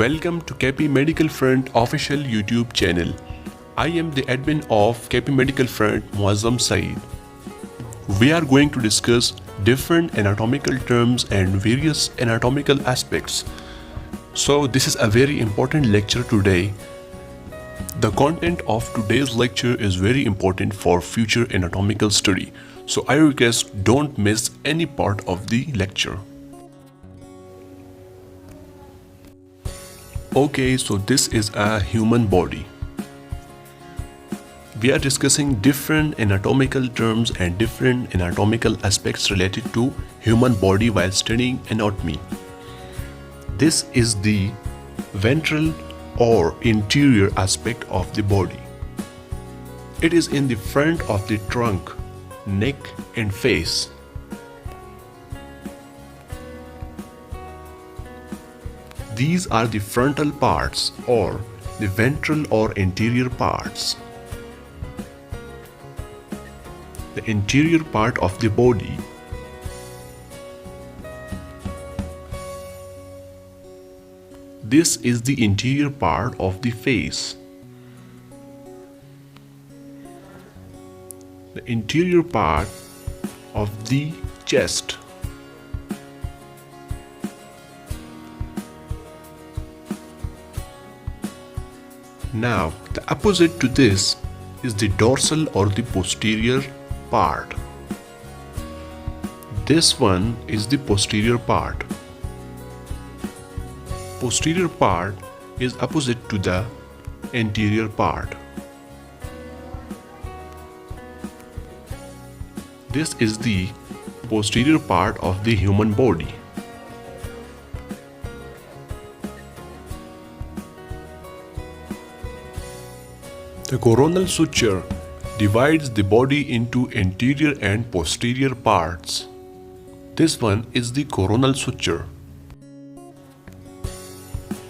Welcome to KP Medical Front official YouTube channel. I am the admin of KP Medical Front, Muazzam Saeed. We are going to discuss different anatomical terms and various anatomical aspects. So this is a very important lecture today. The content of today's lecture is very important for future anatomical study. So I request don't miss any part of the lecture. Okay, so this is a human body. We are discussing different anatomical terms and different anatomical aspects related to human body while studying anatomy. This is the ventral or interior aspect of the body. It is in the front of the trunk, neck and face. These are the frontal parts or the ventral or interior parts. The interior part of the body. This is the interior part of the face. The interior part of the chest. Now, the opposite to this is the dorsal or the posterior part. This one is the posterior part. Posterior part is opposite to the anterior part. This is the posterior part of the human body. The coronal suture divides the body into anterior and posterior parts. This one is the coronal suture.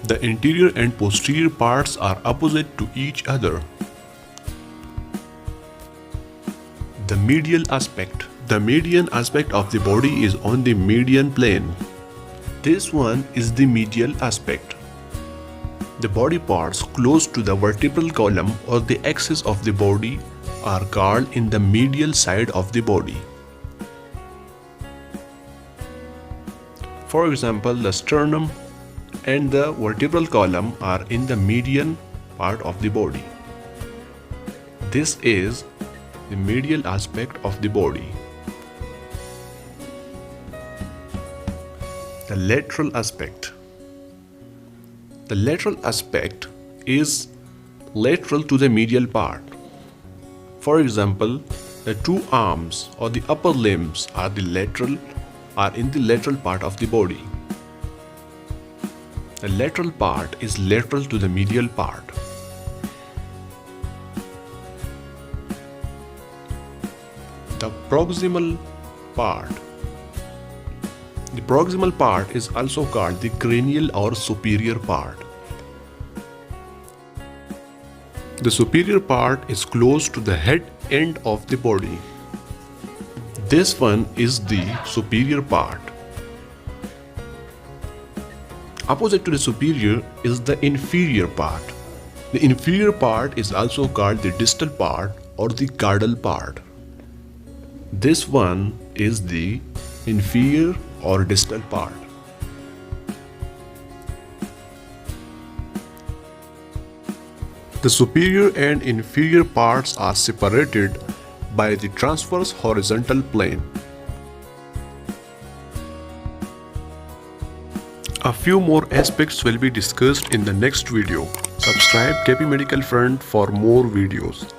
The anterior and posterior parts are opposite to each other. The medial aspect. The median aspect of the body is on the median plane. This one is the medial aspect. The body parts close to the vertebral column or the axis of the body are called in the medial side of the body. For example, the sternum and the vertebral column are in the median part of the body. This is the medial aspect of the body. The lateral aspect. The lateral aspect is lateral to the medial part. For example, the two arms or the upper limbs are in the lateral part of the body. The lateral part is lateral to the medial part. The proximal part. The proximal part is also called the cranial or superior part. The superior part is close to the head end of the body. This one is the superior part. Opposite to the superior is the inferior part. The inferior part is also called the distal part or the caudal part. This one is the inferior or distal part. The superior and inferior parts are separated by the transverse horizontal plane. A few more aspects will be discussed in the next video. Subscribe KP Medical Front for more videos.